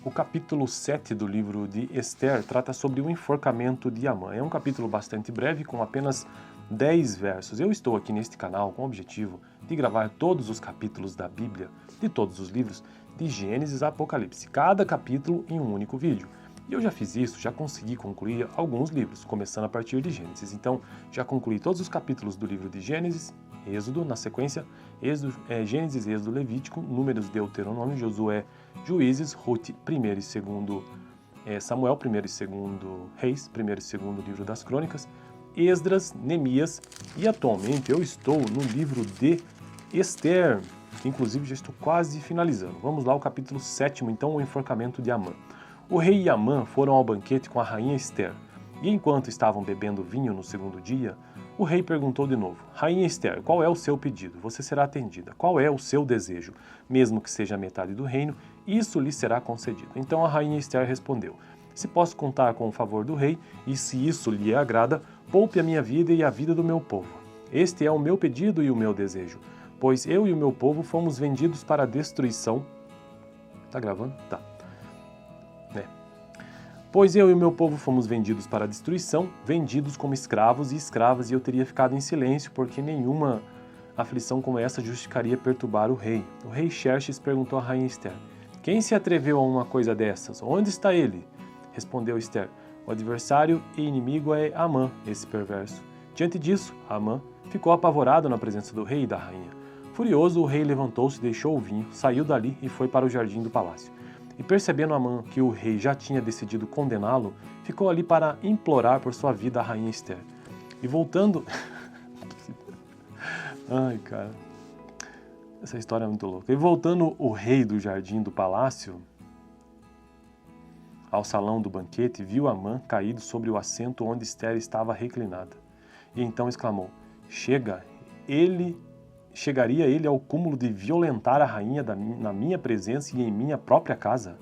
O capítulo 7 do livro de Esther trata sobre o enforcamento de Amã. É um capítulo bastante breve, com apenas 10 versos. Eu estou aqui neste canal com o objetivo de gravar todos os capítulos da Bíblia, de todos os livros, de Gênesis a Apocalipse, cada capítulo em um único vídeo. E eu já fiz isso, já consegui concluir alguns livros, começando a partir de Gênesis. Então, já concluí todos os capítulos do livro de Gênesis, Êxodo, na sequência, Gênesis, Êxodo, Levítico, Números, Deuteronômio, Josué, Juízes, Ruth, 1º e 2 Samuel, 1º e 2 Reis, 1º e 2º livro das Crônicas, Esdras, Neemias, e atualmente eu estou no livro de Esther, que inclusive já estou quase finalizando. Vamos lá, o capítulo 7, então, o enforcamento de Amã. O rei e Amã foram ao banquete com a rainha Esther, e enquanto estavam bebendo vinho no segundo dia, o rei perguntou de novo: Rainha Esther, qual é o seu pedido? Você será atendida. Qual é o seu desejo? Mesmo que seja metade do reino, isso lhe será concedido. Então a rainha Esther respondeu: Se posso contar com o favor do rei, e se isso lhe agrada, poupe a minha vida e a vida do meu povo. Este é o meu pedido e o meu desejo, pois eu e o meu povo fomos vendidos para a destruição. Tá gravando? Tá. Pois eu e o meu povo fomos vendidos para a destruição, vendidos como escravos e escravas, e eu teria ficado em silêncio, porque nenhuma aflição como essa justificaria perturbar o rei. O rei Xerxes perguntou à rainha Esther: Quem se atreveu a uma coisa dessas? Onde está ele? Respondeu Esther: O adversário e inimigo é Amã, esse perverso. Diante disso, Amã ficou apavorado na presença do rei e da rainha. Furioso, o rei levantou-se, deixou o vinho, saiu dali e foi para o jardim do palácio. E percebendo Amã que o rei já tinha decidido condená-lo, ficou ali para implorar por sua vida a rainha Esther. E voltando... Ai, cara... Essa história é muito louca. E voltando o rei do jardim do palácio ao salão do banquete, viu Amã caído sobre o assento onde Esther estava reclinada. E então exclamou: Chegaria ele ao cúmulo de violentar a rainha na minha presença e em minha própria casa?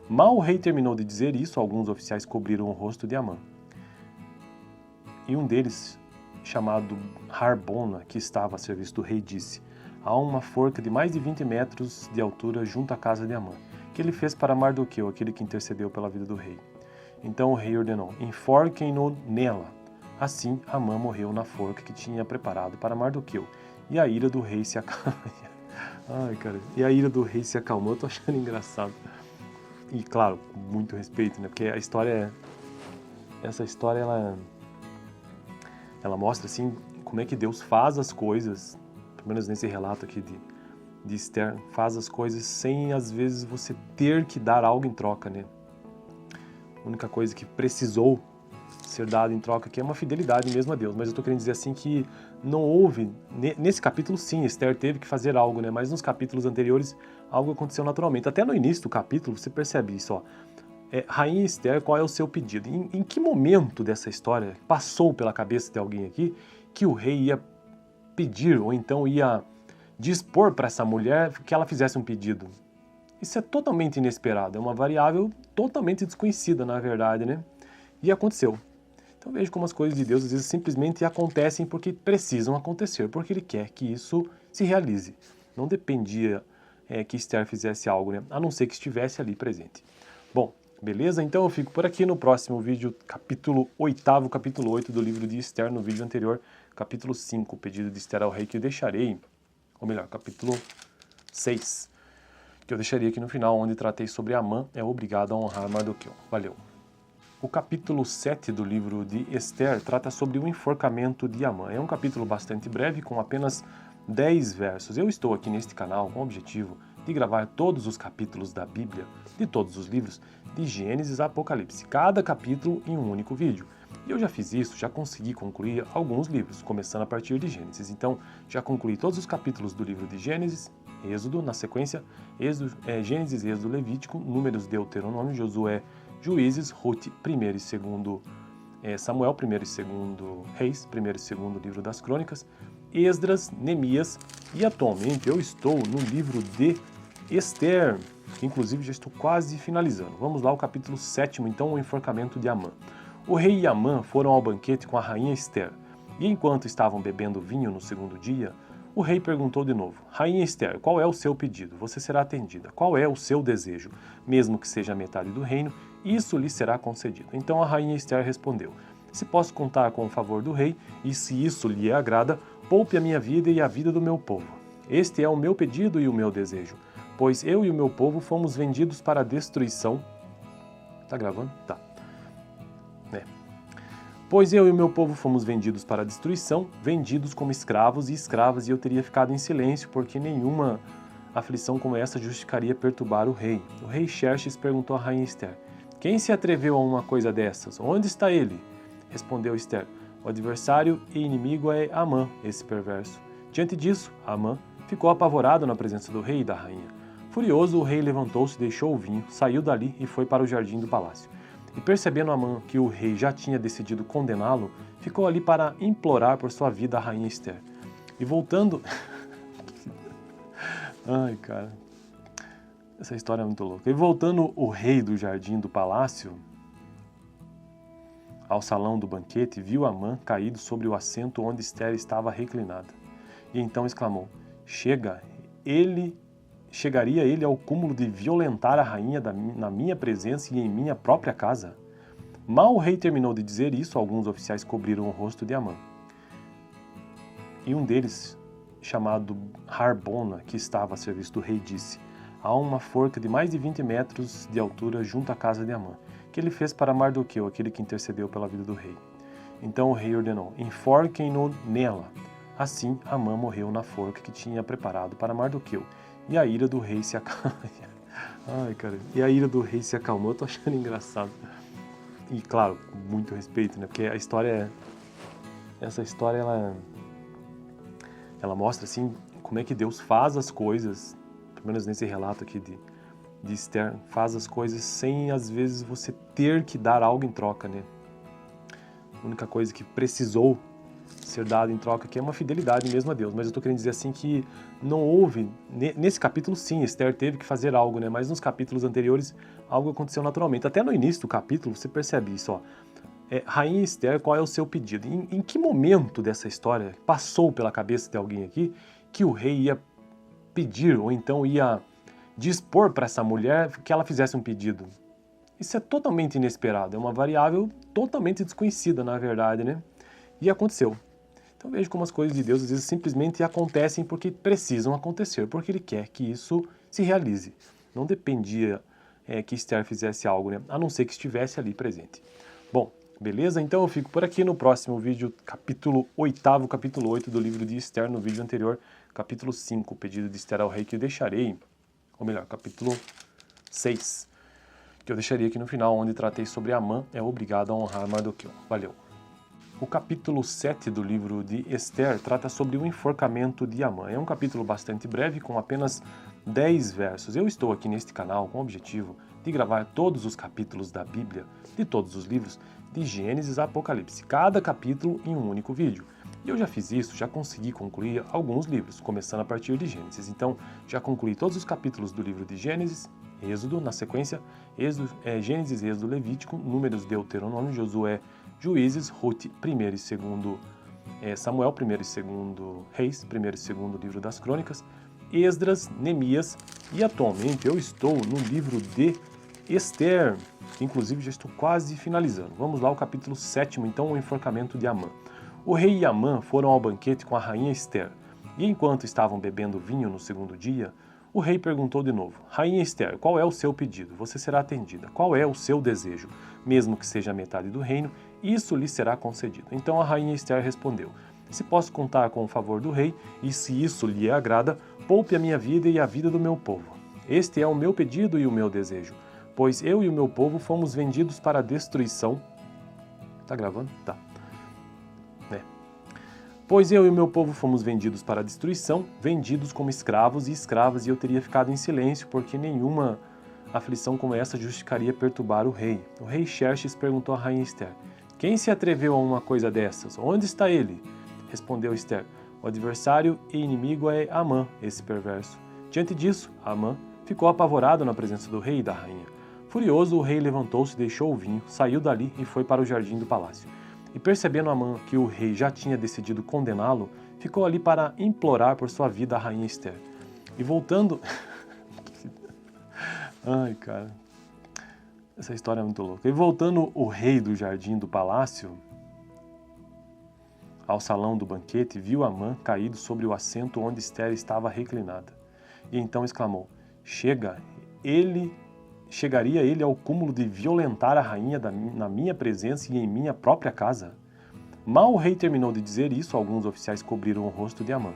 Mal o rei terminou de dizer isso, alguns oficiais cobriram o rosto de Amã. E um deles, chamado Harbona, que estava a serviço do rei, disse: Há uma forca de mais de 20 metros de altura junto à casa de Amã, que ele fez para Mardoqueu, aquele que intercedeu pela vida do rei. Então o rei ordenou: Enforquem-no nela. Assim, Amã morreu na forca que tinha preparado para Mardoqueu. E a ira do rei se acalmou. Ai, cara. E a ira do rei se acalmou. Eu tô achando engraçado. E, claro, com muito respeito, né? Porque a história essa história, ela mostra, assim, como é que Deus faz as coisas, pelo menos nesse relato aqui de Esther, faz as coisas sem, às vezes, você ter que dar algo em troca, né? A única coisa que precisou ser dado em troca aqui é uma fidelidade mesmo a Deus, mas eu estou querendo dizer assim que não houve, nesse capítulo sim, Esther teve que fazer algo, né? Mas nos capítulos anteriores algo aconteceu naturalmente. Até no início do capítulo você percebe isso, ó. Rainha Esther, qual é o seu pedido? Em que momento dessa história passou pela cabeça de alguém aqui que o rei ia pedir ou então ia dispor para essa mulher que ela fizesse um pedido? Isso é totalmente inesperado, é uma variável totalmente desconhecida, na verdade, né? E aconteceu. Então veja como as coisas de Deus às vezes simplesmente acontecem porque precisam acontecer, porque Ele quer que isso se realize. Não dependia que Esther fizesse algo, né? A não ser que estivesse ali presente. Bom, beleza? Então eu fico por aqui no próximo vídeo, capítulo 8 do livro de Esther, no vídeo anterior, capítulo 5, o pedido de Esther ao rei, que eu deixarei, ou melhor, capítulo 6, que eu deixaria aqui no final, onde tratei sobre Amã é obrigado a honrar Mardoqueu. Valeu! O capítulo 7 do livro de Esther trata sobre o enforcamento de Amã. É um capítulo bastante breve, com apenas 10 versos. Eu estou aqui neste canal com o objetivo de gravar todos os capítulos da Bíblia, de todos os livros, de Gênesis a Apocalipse, cada capítulo em um único vídeo. E eu já fiz isso, já consegui concluir alguns livros, começando a partir de Gênesis. Então, já concluí todos os capítulos do livro de Gênesis, Êxodo, na sequência, Gênesis, Êxodo, Levítico, Números, Deuteronômio, Josué, Juízes, Ruth, 1º e 2 Samuel, 1º e 2 Reis, 1º e 2 livro das Crônicas, Esdras, Neemias, e atualmente eu estou no livro de Esther, que inclusive já estou quase finalizando. Vamos lá, o capítulo 7, então, o enforcamento de Amã. O rei e Amã foram ao banquete com a rainha Esther, e enquanto estavam bebendo vinho no segundo dia, O rei perguntou de novo: Rainha Esther, qual é o seu pedido? Você será atendida. Qual é o seu desejo? Mesmo que seja a metade do reino, isso lhe será concedido. Então a rainha Esther respondeu: Se posso contar com o favor do rei, e se isso lhe agrada, poupe a minha vida e a vida do meu povo. Este é o meu pedido e o meu desejo, pois eu e o meu povo fomos vendidos para a destruição. Tá gravando? Tá. Pois eu e o meu povo fomos vendidos para a destruição, vendidos como escravos e escravas, e eu teria ficado em silêncio, porque nenhuma aflição como essa justificaria perturbar o rei. O rei Xerxes perguntou à rainha Esther: Quem se atreveu a uma coisa dessas? Onde está ele? Respondeu Esther: O adversário e inimigo é Amã, esse perverso. Diante disso, Amã ficou apavorado na presença do rei e da rainha. Furioso, o rei levantou-se, deixou o vinho, saiu dali e foi para o jardim do palácio. E percebendo Amã que o rei já tinha decidido condená-lo, ficou ali para implorar por sua vida a rainha Esther. E voltando... Ai, cara... Essa história é muito louca. E voltando o rei do jardim do palácio ao salão do banquete, viu Amã caído sobre o assento onde Esther estava reclinada. E então exclamou: Chegaria ele ao cúmulo de violentar a rainha na minha presença e em minha própria casa? Mal o rei terminou de dizer isso, alguns oficiais cobriram o rosto de Amã. E um deles, chamado Harbona, que estava a serviço do rei, disse: Há uma forca de mais de 20 metros de altura junto à casa de Amã, que ele fez para Mardoqueu, aquele que intercedeu pela vida do rei. Então o rei ordenou: Enforquem-no nela. Assim, Amã morreu na forca que tinha preparado para Mardoqueu. E a ira do rei se acalmou. Ai, cara. E a ira do rei se acalmou. Eu tô achando engraçado. E, claro, com muito respeito, né? Porque a história essa história, ela mostra, assim, como é que Deus faz as coisas, pelo menos nesse relato aqui de Esther, faz as coisas sem, às vezes, você ter que dar algo em troca, né? A única coisa que precisou ser dado em troca aqui é uma fidelidade mesmo a Deus, mas eu estou querendo dizer assim que não houve, nesse capítulo sim, Esther teve que fazer algo, né? Mas nos capítulos anteriores algo aconteceu naturalmente. Até no início do capítulo você percebe isso, ó. Rainha Esther, qual é o seu pedido? Em que momento dessa história passou pela cabeça de alguém aqui que o rei ia pedir ou então ia dispor para essa mulher que ela fizesse um pedido? Isso é totalmente inesperado, é uma variável totalmente desconhecida na verdade, né? E aconteceu. Então veja como as coisas de Deus às vezes simplesmente acontecem porque precisam acontecer, porque Ele quer que isso se realize. Não dependia que Esther fizesse algo, né? A não ser que estivesse ali presente. Bom, beleza? Então eu fico por aqui. No próximo vídeo, capítulo 8º, capítulo 8 do livro de Esther. No vídeo anterior, capítulo 5, o pedido de Esther ao rei, que eu deixarei, ou melhor, capítulo 6, que eu deixaria aqui no final, onde tratei sobre Amã é obrigado a honrar Mardoqueu. Valeu! O capítulo 7 do livro de Esther trata sobre o enforcamento de Amã. É um capítulo bastante breve, com apenas 10 versos. Eu estou aqui neste canal com o objetivo de gravar todos os capítulos da Bíblia, de todos os livros, de Gênesis a Apocalipse, cada capítulo em um único vídeo. E eu já fiz isso, já consegui concluir alguns livros, começando a partir de Gênesis. Então, já concluí todos os capítulos do livro de Gênesis, Êxodo, na sequência, Gênesis, Êxodo, Levítico, Números, Deuteronômio, Josué, Juízes, Ruth, 1º e 2º Samuel, 1º e 2º Reis, 1º e 2º livro das Crônicas, Esdras, Neemias, e atualmente eu estou no livro de Esther, que inclusive já estou quase finalizando. Vamos lá, o capítulo 7º, então, o enforcamento de Amã. O rei e Amã foram ao banquete com a rainha Esther, e enquanto estavam bebendo vinho no segundo dia, o rei perguntou de novo: Rainha Esther, qual é o seu pedido? Você será atendida. Qual é o seu desejo? Mesmo que seja a metade do reino, isso lhe será concedido. Então a rainha Esther respondeu: Se posso contar com o favor do rei, e se isso lhe agrada, poupe a minha vida e a vida do meu povo. Este é o meu pedido e o meu desejo, pois eu e o meu povo fomos vendidos para a destruição. Tá gravando? Tá. Pois eu e o meu povo fomos vendidos para a destruição, vendidos como escravos e escravas, e eu teria ficado em silêncio, porque nenhuma aflição como essa justificaria perturbar o rei. O rei Xerxes perguntou à rainha Esther: Quem se atreveu a uma coisa dessas? Onde está ele? Respondeu Esther: O adversário e inimigo é Amã, esse perverso. Diante disso, Amã ficou apavorado na presença do rei e da rainha. Furioso, o rei levantou-se, deixou o vinho, saiu dali e foi para o jardim do palácio. E percebendo Amã que o rei já tinha decidido condená-lo, ficou ali para implorar por sua vida a rainha Esther. E voltando... Ai, cara, essa história é muito louca. E voltando o rei do jardim do palácio ao salão do banquete, viu Amã caído sobre o assento onde Esther estava reclinada. E então exclamou: chegaria ele ao cúmulo de violentar a rainha na minha presença e em minha própria casa? Mal o rei terminou de dizer isso, alguns oficiais cobriram o rosto de Amã.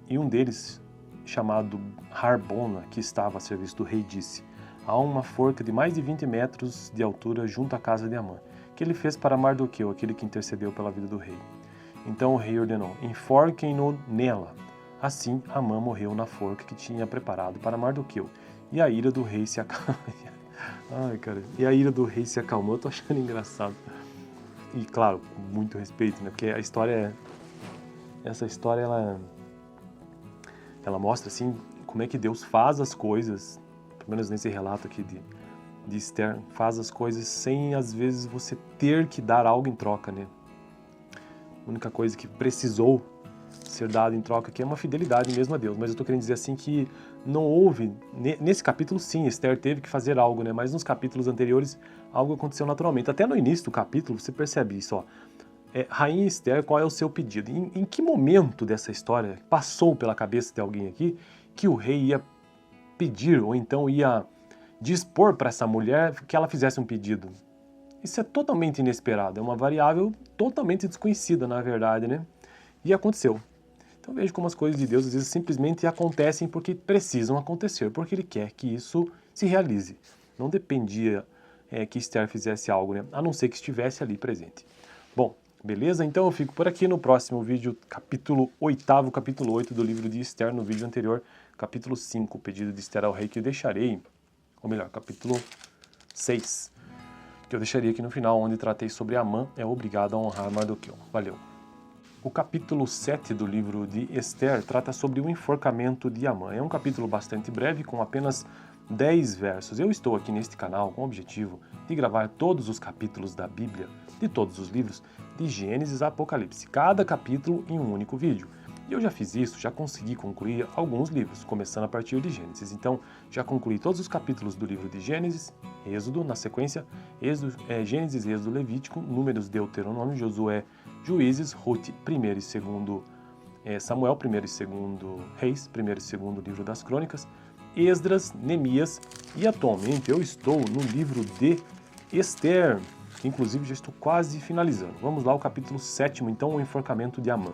E um deles, chamado Harbona, que estava a serviço do rei, disse: há uma forca de mais de 20 metros de altura junto à casa de Amã, que ele fez para Mardoqueu, aquele que intercedeu pela vida do rei. Então o rei ordenou: enforquem-no nela. Assim, Amã morreu na forca que tinha preparado para Mardoqueu, e a ira do rei se acalmou. Ai, cara, e a ira do rei se acalmou. Eu tô achando engraçado. E claro, com muito respeito, né? Porque a história essa história ela mostra assim como é que Deus faz as coisas, pelo menos nesse relato aqui de Esther, faz as coisas sem às vezes você ter que dar algo em troca, né? A única coisa que precisou ser dado em troca aqui é uma fidelidade mesmo a Deus, mas eu estou querendo dizer assim que não houve, nesse capítulo sim, Esther teve que fazer algo, né? Mas nos capítulos anteriores algo aconteceu naturalmente. Até no início do capítulo você percebe isso, ó. Rainha Esther, qual é o seu pedido? Em que momento dessa história passou pela cabeça de alguém aqui que o rei ia pedir ou então ia dispor para essa mulher que ela fizesse um pedido? Isso é totalmente inesperado, é uma variável totalmente desconhecida, na verdade, né? E aconteceu. Então vejo como as coisas de Deus às vezes simplesmente acontecem porque precisam acontecer, porque Ele quer que isso se realize. Não dependia que Esther fizesse algo, né? A não ser que estivesse ali presente. Bom, beleza? Então eu fico por aqui. No próximo vídeo, capítulo 8º, capítulo 8 do livro de Esther. No vídeo anterior, capítulo 5, o pedido de Esther ao rei, que eu deixarei, ou melhor, capítulo 6, que eu deixaria aqui no final, onde tratei sobre Amã é obrigado a honrar Mardoqueu. Valeu! O capítulo 7 do livro de Esther trata sobre o enforcamento de Amã. É um capítulo bastante breve, com apenas 10 versos. Eu estou aqui neste canal com o objetivo de gravar todos os capítulos da Bíblia, de todos os livros, de Gênesis a Apocalipse, cada capítulo em um único vídeo. E eu já fiz isso, já consegui concluir alguns livros, começando a partir de Gênesis. Então, já concluí todos os capítulos do livro de Gênesis, Êxodo, na sequência, Gênesis, Êxodo, Levítico, Números, Deuteronômio, Josué, Juízes, Ruth, 1º e 2º Samuel, 1º e 2º Reis, 1º e 2º livro das Crônicas, Esdras, Neemias, e atualmente eu estou no livro de Esther, que inclusive já estou quase finalizando. Vamos lá, o capítulo 7º, então, o enforcamento de Amã.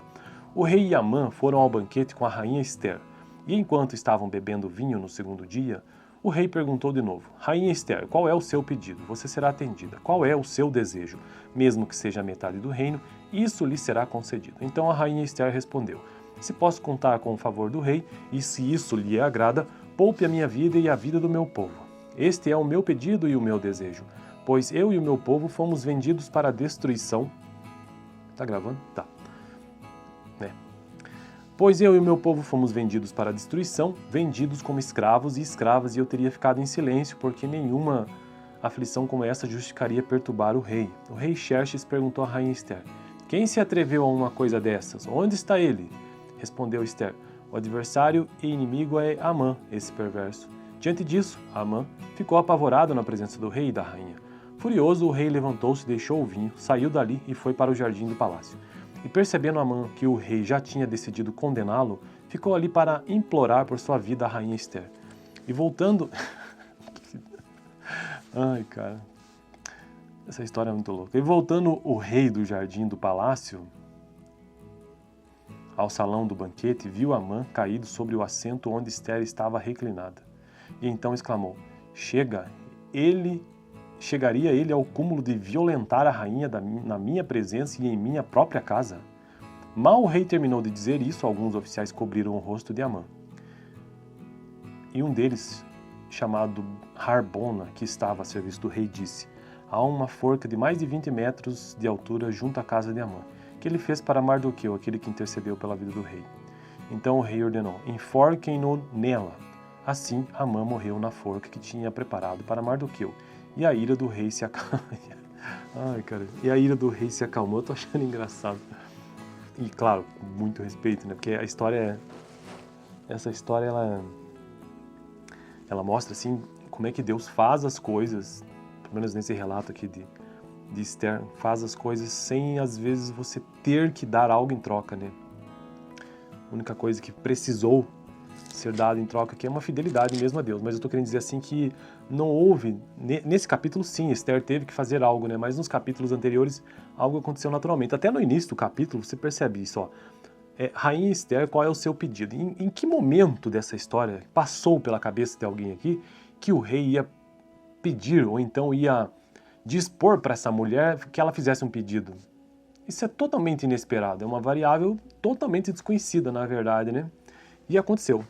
O rei e Amã foram ao banquete com a rainha Esther, e enquanto estavam bebendo vinho no segundo dia, o rei perguntou de novo: Rainha Esther, qual é o seu pedido? Você será atendida. Qual é o seu desejo? Mesmo que seja metade do reino, isso lhe será concedido. Então a rainha Esther respondeu: Se posso contar com o favor do rei, e se isso lhe agrada, poupe a minha vida e a vida do meu povo. Este é o meu pedido e o meu desejo, pois eu e o meu povo fomos vendidos para a destruição. Tá gravando? Tá. Pois eu e o meu povo fomos vendidos para a destruição, vendidos como escravos e escravas, e eu teria ficado em silêncio, porque nenhuma aflição como essa justificaria perturbar o rei. O rei Xerxes perguntou à rainha Esther: Quem se atreveu a uma coisa dessas? Onde está ele? Respondeu Esther: O adversário e inimigo é Amã, esse perverso. Diante disso, Amã ficou apavorado na presença do rei e da rainha. Furioso, o rei levantou-se, deixou o vinho, saiu dali e foi para o jardim do palácio. E percebendo Amã que o rei já tinha decidido condená-lo, ficou ali para implorar por sua vida a rainha Esther. E voltando... Ai, cara, essa história é muito louca. E voltando o rei do jardim do palácio ao salão do banquete, viu Amã caído sobre o assento onde Esther estava reclinada. E então exclamou: Chegaria ele ao cúmulo de violentar a rainha na minha presença e em minha própria casa? Mal o rei terminou de dizer isso, alguns oficiais cobriram o rosto de Amã. E um deles, chamado Harbona, que estava a serviço do rei, disse: há uma forca de mais de 20 metros de altura junto à casa de Amã, que ele fez para Mardoqueu, aquele que intercedeu pela vida do rei. Então o rei ordenou: enforquem-no nela. Assim, Amã morreu na forca que tinha preparado para Mardoqueu, e a ira do rei se acalmou. Ai, cara, e a ira do rei se acalmou. Eu tô achando engraçado. E claro, com muito respeito, né? Porque essa história ela mostra assim como é que Deus faz as coisas, pelo menos nesse relato aqui de Esther, faz as coisas sem às vezes você ter que dar algo em troca, né? A única coisa que precisou ser dado em troca aqui é uma fidelidade mesmo a Deus, mas eu estou querendo dizer assim que não houve, nesse capítulo sim, Esther teve que fazer algo, né? Mas nos capítulos anteriores algo aconteceu naturalmente. Até no início do capítulo você percebe isso, ó. Rainha Esther, qual é o seu pedido? Em que momento dessa história passou pela cabeça de alguém aqui que o rei ia pedir ou então ia dispor para essa mulher que ela fizesse um pedido? Isso é totalmente inesperado, é uma variável totalmente desconhecida, na verdade, né? E aconteceu.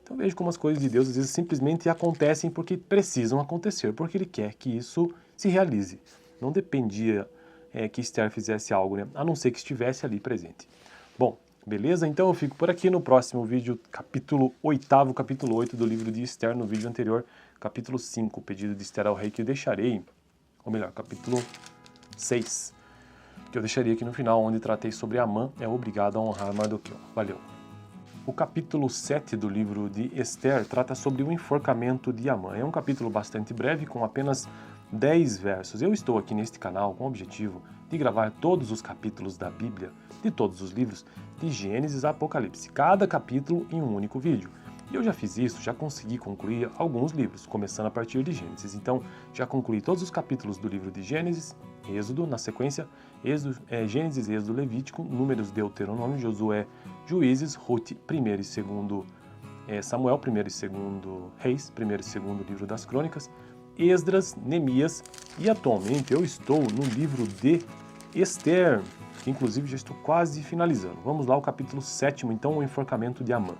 Então veja como as coisas de Deus às vezes simplesmente acontecem porque precisam acontecer, porque Ele quer que isso se realize. Não dependia que Esther fizesse algo, né? A não ser que estivesse ali presente. Bom, beleza? Então eu fico por aqui no próximo vídeo, capítulo 8º, capítulo 8 do livro de Esther, no vídeo anterior, capítulo 5, o pedido de Esther ao rei, que eu deixarei, ou melhor, capítulo 6, que eu deixaria aqui no final, onde tratei sobre Amã é obrigado a honrar Mardoqueu. Valeu! O capítulo 7 do livro de Esther trata sobre o enforcamento de Amã. É um capítulo bastante breve, com apenas 10 versos. Eu estou aqui neste canal com o objetivo de gravar todos os capítulos da Bíblia, de todos os livros, de Gênesis a Apocalipse, cada capítulo em um único vídeo. E eu já fiz isso, já consegui concluir alguns livros, começando a partir de Gênesis. Então, já concluí todos os capítulos do livro de Gênesis, Êxodo, na sequência, Gênesis, Êxodo, Levítico, Números, Deuteronômio, Josué, Juízes, Ruth, 1º e 2º Samuel, 1º e 2º Reis, 1º e 2º livro das Crônicas, Esdras, Neemias, e atualmente eu estou no livro de Esther, que inclusive já estou quase finalizando. Vamos lá, o capítulo 7º, então, o enforcamento de Amã.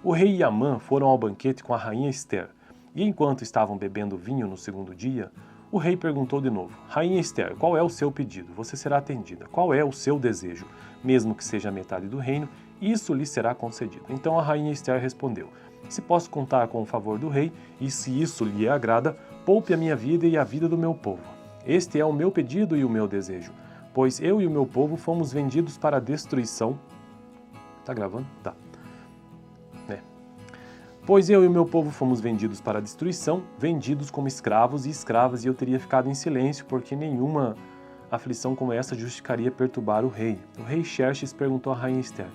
O rei e Amã foram ao banquete com a rainha Esther, e enquanto estavam bebendo vinho no segundo dia, o rei perguntou de novo: Rainha Esther, qual é o seu pedido? Você será atendida. Qual é o seu desejo? Mesmo que seja metade do reino, isso lhe será concedido. Então a rainha Esther respondeu: Se posso contar com o favor do rei, e se isso lhe agrada, poupe a minha vida e a vida do meu povo. Este é o meu pedido e o meu desejo, pois eu e o meu povo fomos vendidos para a destruição. Tá gravando? Tá. Pois eu e o meu povo fomos vendidos para a destruição, vendidos como escravos e escravas, e eu teria ficado em silêncio, porque nenhuma aflição como essa justificaria perturbar o rei. O rei Xerxes perguntou à rainha Esther: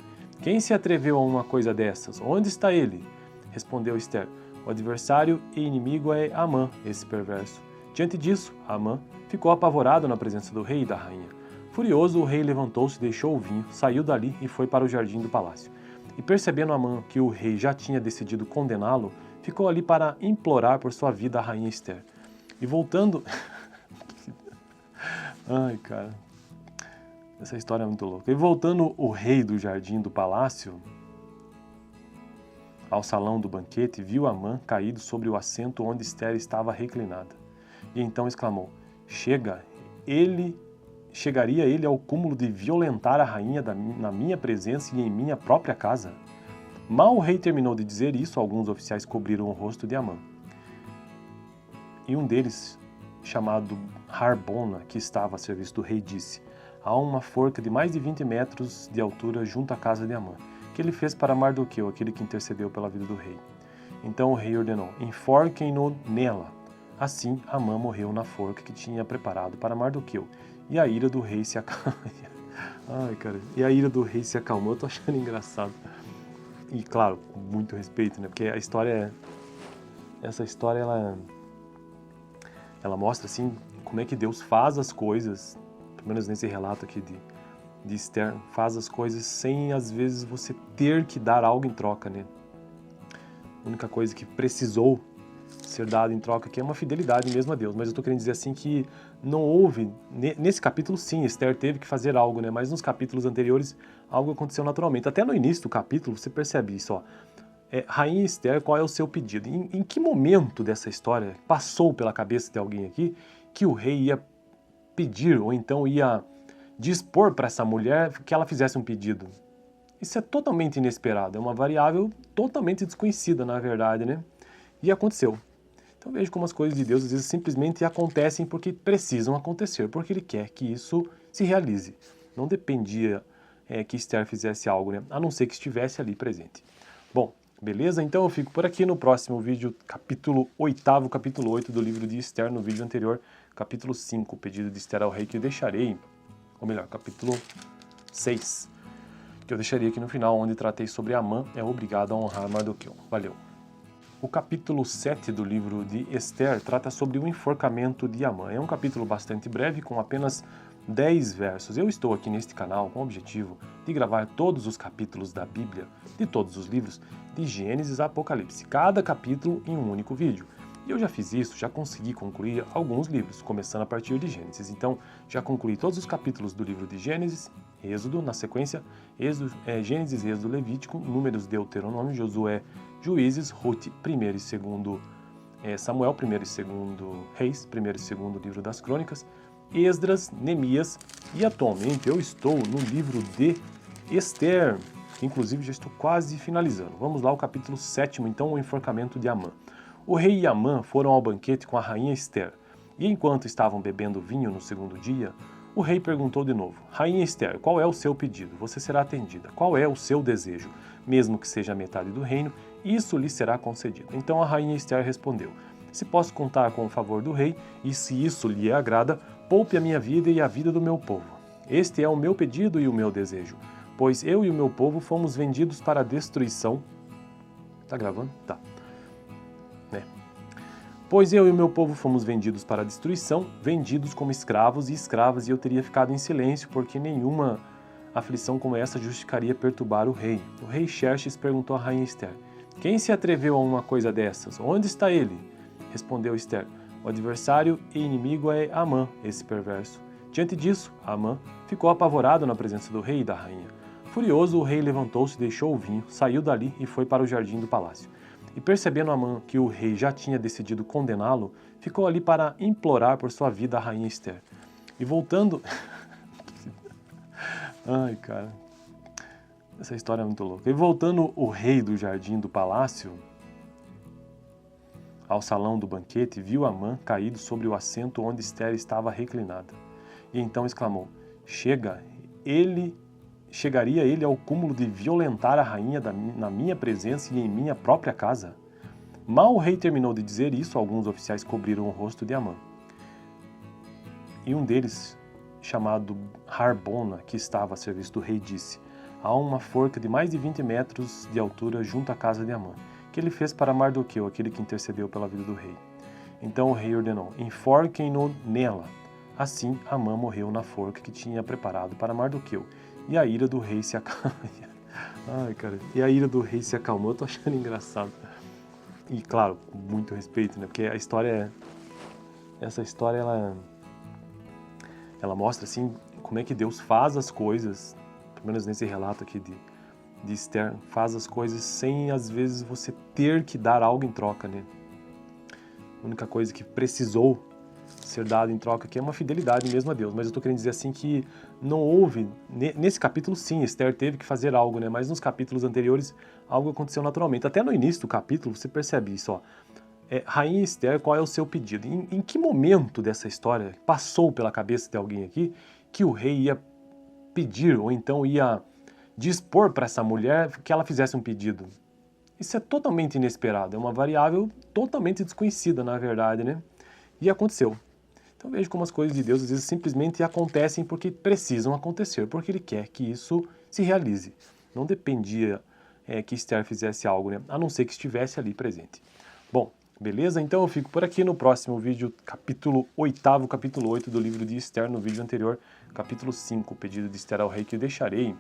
Quem se atreveu a uma coisa dessas? Onde está ele? Respondeu Esther: O adversário e inimigo é Amã, esse perverso. Diante disso, Amã ficou apavorado na presença do rei e da rainha. Furioso, o rei levantou-se, deixou o vinho, saiu dali e foi para o jardim do palácio. E percebendo Amã que o rei já tinha decidido condená-lo, ficou ali para implorar por sua vida a rainha Esther. E voltando... Ai, cara... Essa história é muito louca. E voltando o rei do jardim do palácio ao salão do banquete, viu Amã caído sobre o assento onde Esther estava reclinada. E então exclamou: Chegaria ele ao cúmulo de violentar a rainha na minha presença e em minha própria casa? Mal o rei terminou de dizer isso, alguns oficiais cobriram o rosto de Amã. E um deles, chamado Harbona, que estava a serviço do rei, disse: Há uma forca de mais de 20 metros de altura junto à casa de Amã, que ele fez para Mardoqueu, aquele que intercedeu pela vida do rei. Então o rei ordenou: Enforquem-no nela. Assim, Amã morreu na forca que tinha preparado para Mardoqueu. E a ira do rei se acalmou. Ai, cara. E a ira do rei se acalmou. Eu tô achando engraçado. E claro, com muito respeito, né? Porque a história essa história ela mostra assim como é que Deus faz as coisas, pelo menos nesse relato aqui de Esther, faz as coisas sem às vezes você ter que dar algo em troca, né? A única coisa que precisou ser dado em troca aqui é uma fidelidade mesmo a Deus, mas eu estou querendo dizer assim que não houve, nesse capítulo sim, Esther teve que fazer algo, né? Mas nos capítulos anteriores algo aconteceu naturalmente. Até no início do capítulo você percebe isso, ó. Rainha Esther, qual é o seu pedido? Em que momento dessa história passou pela cabeça de alguém aqui que o rei ia pedir ou então ia dispor para essa mulher que ela fizesse um pedido? Isso é totalmente inesperado, é uma variável totalmente desconhecida, na verdade, né? E aconteceu. Então veja como as coisas de Deus às vezes simplesmente acontecem porque precisam acontecer, porque Ele quer que isso se realize. Não dependia que Esther fizesse algo, né? A não ser que estivesse ali presente. Bom, beleza? Então eu fico por aqui. No próximo vídeo, capítulo 8 do livro de Esther. No vídeo anterior, capítulo 5, o pedido de Esther ao rei, que eu deixarei, ou melhor, capítulo 6, que eu deixaria aqui no final, onde tratei sobre Amã é obrigado a honrar Mardoqueu. Valeu! O capítulo 7 do livro de Esther trata sobre o enforcamento de Amã. É um capítulo bastante breve, com apenas 10 versos. Eu estou aqui neste canal com o objetivo de gravar todos os capítulos da Bíblia, de todos os livros, de Gênesis a Apocalipse, cada capítulo em um único vídeo. E eu já fiz isso, já consegui concluir alguns livros, começando a partir de Gênesis. Então, já concluí todos os capítulos do livro de Gênesis, Êxodo, na sequência, Gênesis, Êxodo, Levítico, Números, Deuteronômio, Josué, Juízes, Ruth, 1º e 2 Samuel, 1º e 2 Reis, 1º e 2 livro das Crônicas, Esdras, Neemias, e atualmente eu estou no livro de Esther, que inclusive já estou quase finalizando. Vamos lá, o capítulo 7, então, o enforcamento de Amã. O rei e Amã foram ao banquete com a rainha Esther, e enquanto estavam bebendo vinho no segundo dia, o rei perguntou de novo: Rainha Esther, qual é o seu pedido? Você será atendida. Qual é o seu desejo? Mesmo que seja metade do reino, isso lhe será concedido. Então a rainha Esther respondeu: Se posso contar com o favor do rei, e se isso lhe agrada, poupe a minha vida e a vida do meu povo. Este é o meu pedido e o meu desejo, pois eu e o meu povo fomos vendidos para a destruição. Tá gravando? Tá. Pois eu e o meu povo fomos vendidos para a destruição, vendidos como escravos e escravas, e eu teria ficado em silêncio, porque nenhuma aflição como essa justificaria perturbar o rei. O rei Xerxes perguntou à rainha Esther: Quem se atreveu a uma coisa dessas? Onde está ele? Respondeu Esther: O adversário e inimigo é Amã, esse perverso. Diante disso, Amã ficou apavorado na presença do rei e da rainha. Furioso, o rei levantou-se, deixou o vinho, saiu dali e foi para o jardim do palácio. E percebendo Amã que o rei já tinha decidido condená-lo, ficou ali para implorar por sua vida a rainha Esther. E voltando... Ai, cara... Essa história é muito louca. E voltando o rei do jardim do palácio ao salão do banquete, viu Amã caído sobre o assento onde Esther estava reclinada. E então exclamou: Chegaria ele ao cúmulo de violentar a rainha na minha presença e em minha própria casa? Mal o rei terminou de dizer isso, alguns oficiais cobriram o rosto de Amã. E um deles, chamado Harbona, que estava a serviço do rei, disse: Há uma forca de mais de 20 metros de altura junto à casa de Amã, que ele fez para Mardoqueu, aquele que intercedeu pela vida do rei. Então o rei ordenou: Enforquem-no nela. Assim, Amã morreu na forca que tinha preparado para Mardoqueu. E a ira do rei se acalmou. Ai, cara. E a ira do rei se acalmou. Eu tô achando engraçado. E, claro, com muito respeito, né? Porque a história essa história, ela mostra, assim, como é que Deus faz as coisas, pelo menos nesse relato aqui de Esther, faz as coisas sem, às vezes, você ter que dar algo em troca, né? A única coisa que precisou ser dado em troca aqui é uma fidelidade mesmo a Deus, mas eu estou querendo dizer assim que não houve, nesse capítulo sim, Esther teve que fazer algo, né? Mas nos capítulos anteriores algo aconteceu naturalmente. Até no início do capítulo você percebe isso, ó. Rainha Esther, qual é o seu pedido? Em que momento dessa história passou pela cabeça de alguém aqui que o rei ia pedir ou então ia dispor para essa mulher que ela fizesse um pedido? Isso é totalmente inesperado, é uma variável totalmente desconhecida, na verdade, né? E aconteceu. Então veja como as coisas de Deus às vezes simplesmente acontecem porque precisam acontecer, porque Ele quer que isso se realize. Não dependia que Esther fizesse algo, né? A não ser que estivesse ali presente. Bom, beleza? Então eu fico por aqui. No próximo vídeo, capítulo 8 do livro de Esther. No vídeo anterior, capítulo 5, o pedido de Esther ao rei, que eu deixarei,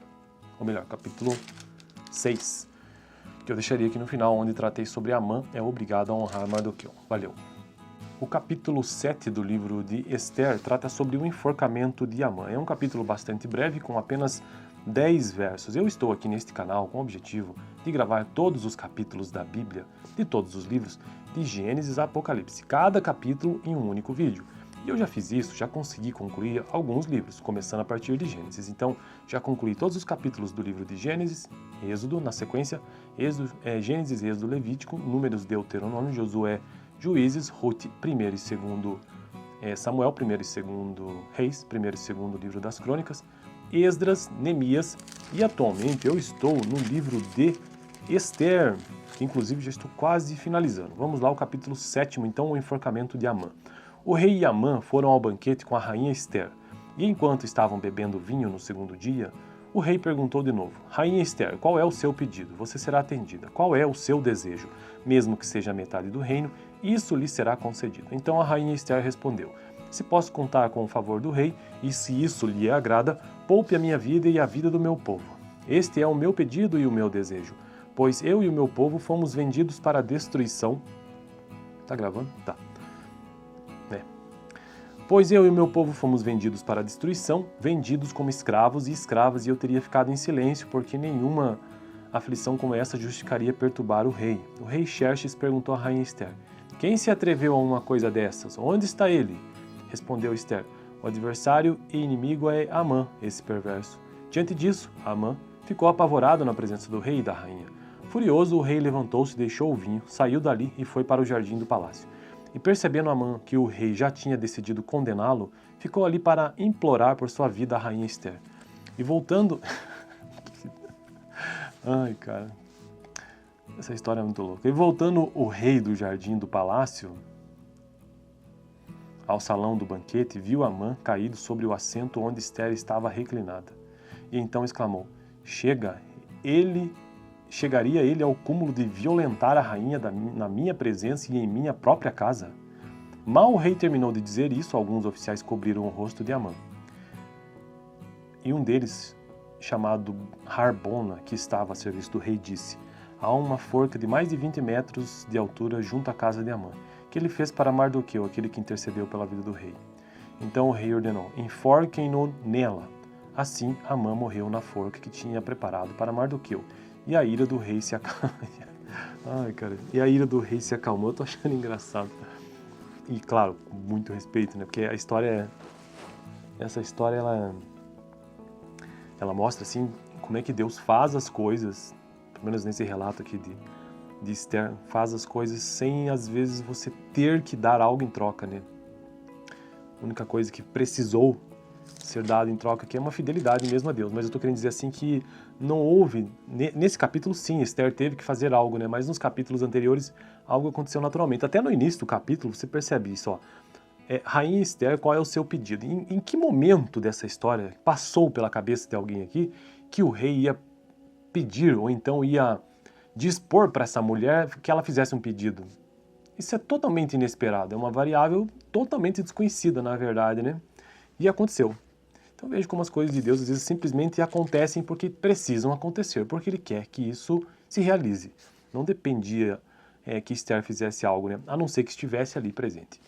ou melhor, capítulo 6, que eu deixaria aqui no final, onde tratei sobre Amã é obrigado a honrar Mardoqueu. Valeu! O capítulo 7 do livro de Esther trata sobre o enforcamento de Amã. É um capítulo bastante breve, com apenas 10 versos. Eu estou aqui neste canal com o objetivo de gravar todos os capítulos da Bíblia, de todos os livros, de Gênesis a Apocalipse, cada capítulo em um único vídeo. E eu já fiz isso, já consegui concluir alguns livros, começando a partir de Gênesis. Então, já concluí todos os capítulos do livro de Gênesis, Êxodo, na sequência, Gênesis, Êxodo, Levítico, Números, Deuteronômio, Josué, Juízes, Ruth, 1º e 2 Samuel, 1º e 2 Reis, 1º e 2 livro das Crônicas, Esdras, Neemias, E atualmente eu estou no livro de Esther, que inclusive já estou quase finalizando. Vamos lá, o capítulo 7, então, o enforcamento de Amã. O rei e Amã foram ao banquete com a rainha Esther, e enquanto estavam bebendo vinho no segundo dia, o rei perguntou de novo: Rainha Esther, qual é o seu pedido? Você será atendida. Qual é o seu desejo? Mesmo que seja metade do reino, isso lhe será concedido. Então a rainha Esther respondeu: Se posso contar com o favor do rei, e se isso lhe agrada, poupe a minha vida e a vida do meu povo. Este é o meu pedido e o meu desejo, pois eu e o meu povo fomos vendidos para a destruição. Tá gravando? Tá. Pois eu e o meu povo fomos vendidos para a destruição, vendidos como escravos e escravas, e eu teria ficado em silêncio, porque nenhuma aflição como essa justificaria perturbar o rei. O rei Xerxes perguntou à rainha Esther: Quem se atreveu a uma coisa dessas? Onde está ele? Respondeu Esther: O adversário e inimigo é Amã, esse perverso. Diante disso, Amã ficou apavorado na presença do rei e da rainha. Furioso, o rei levantou-se, deixou o vinho, saiu dali e foi para o jardim do palácio. E percebendo Amã que o rei já tinha decidido condená-lo, ficou ali para implorar por sua vida a rainha Esther. E voltando... Ai, cara... Essa história é muito louca. E voltando o rei do jardim do palácio ao salão do banquete, viu Amã caído sobre o assento onde Esther estava reclinada. E então exclamou: Chegaria ele ao cúmulo de violentar a rainha na minha presença e em minha própria casa? Mal o rei terminou de dizer isso, alguns oficiais cobriram o rosto de Amã. E um deles, chamado Harbona, que estava a serviço do rei, disse: Há uma forca de mais de 20 metros de altura junto à casa de Amã, que ele fez para Mardoqueu, aquele que intercedeu pela vida do rei. Então o rei ordenou: Enforquem-no nela. Assim, Amã morreu na forca que tinha preparado para Mardoqueu. E a ira do rei se acalmou. Ai, cara. E a ira do rei se acalmou. Eu tô achando engraçado. E, claro, com muito respeito, né? Porque a história essa história, ela mostra, assim, como é que Deus faz as coisas, pelo menos nesse relato aqui de Esther, faz as coisas sem, às vezes, você ter que dar algo em troca, né? A única coisa que precisou ser dado em troca aqui é uma fidelidade mesmo a Deus, mas eu estou querendo dizer assim que não houve, nesse capítulo sim, Esther teve que fazer algo, né? Mas nos capítulos anteriores algo aconteceu naturalmente. Até no início do capítulo você percebe isso, ó. Rainha Esther, qual é o seu pedido? Em que momento dessa história passou pela cabeça de alguém aqui que o rei ia pedir ou então ia dispor para essa mulher que ela fizesse um pedido? Isso é totalmente inesperado, é uma variável totalmente desconhecida, na verdade, né? E aconteceu. Então veja como as coisas de Deus às vezes simplesmente acontecem porque precisam acontecer, porque Ele quer que isso se realize. Não dependia que Esther fizesse algo, né? A não ser que estivesse ali presente.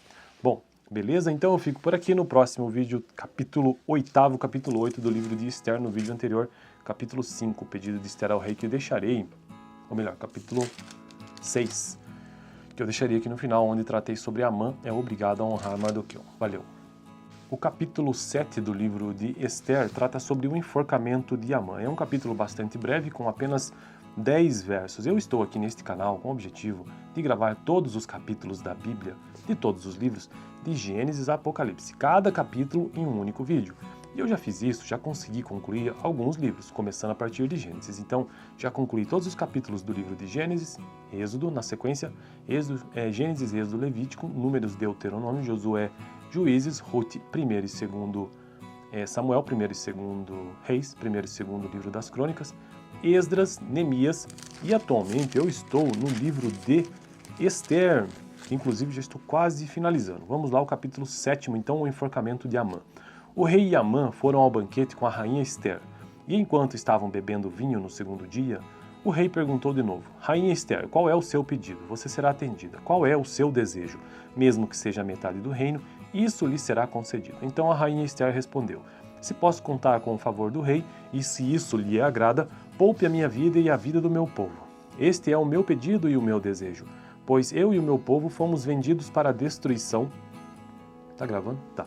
Bom, beleza? Então eu fico por aqui no próximo vídeo, capítulo 8º, capítulo 8 do livro de Esther, no vídeo anterior, capítulo 5, o pedido de Esther ao rei, que eu deixarei, ou melhor, capítulo 6, que eu deixaria aqui no final, onde tratei sobre Amã é obrigado a honrar Mardoqueu. Valeu! O capítulo 7 do livro de Esther trata sobre o enforcamento de Amã. É um capítulo bastante breve, com apenas 10 versos. Eu estou aqui neste canal com o objetivo de gravar todos os capítulos da Bíblia, de todos os livros, de Gênesis a Apocalipse, cada capítulo em um único vídeo. E eu já fiz isso, já consegui concluir alguns livros, começando a partir de Gênesis. Então, já concluí todos os capítulos do livro de Gênesis, Êxodo, na sequência, Gênesis, Êxodo, Levítico, Números, Deuteronômio, Josué, Juízes, Ruth, 1º e 2º Samuel, 1º e 2º Reis, 1º e 2º livro das Crônicas, Esdras, Neemias, e atualmente eu estou no livro de Esther, que inclusive já estou quase finalizando. Vamos lá, o capítulo 7, então, o enforcamento de Amã. O rei e Amã foram ao banquete com a rainha Esther, e enquanto estavam bebendo vinho no segundo dia, o rei perguntou de novo: Rainha Esther, qual é o seu pedido? Você será atendida. Qual é o seu desejo? Mesmo que seja metade do reino, isso lhe será concedido. Então a rainha Esther respondeu: Se posso contar com o favor do rei, e se isso lhe agrada, poupe a minha vida e a vida do meu povo. Este é o meu pedido e o meu desejo, pois eu e o meu povo fomos vendidos para a destruição. Tá gravando? Tá.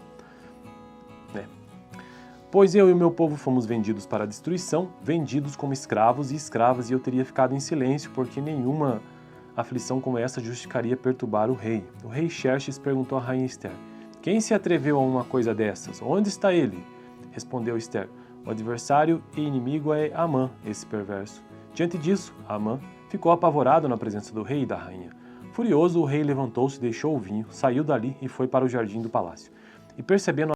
Pois eu e o meu povo fomos vendidos para a destruição, vendidos como escravos e escravas, e eu teria ficado em silêncio, porque nenhuma aflição como essa justificaria perturbar o rei. O rei Xerxes perguntou à rainha Esther: Quem se atreveu a uma coisa dessas? Onde está ele? Respondeu Esther: O adversário e inimigo é Amã, esse perverso. Diante disso, Amã ficou apavorado na presença do rei e da rainha. Furioso, o rei levantou-se, deixou o vinho, saiu dali e foi para o jardim do palácio. E percebendo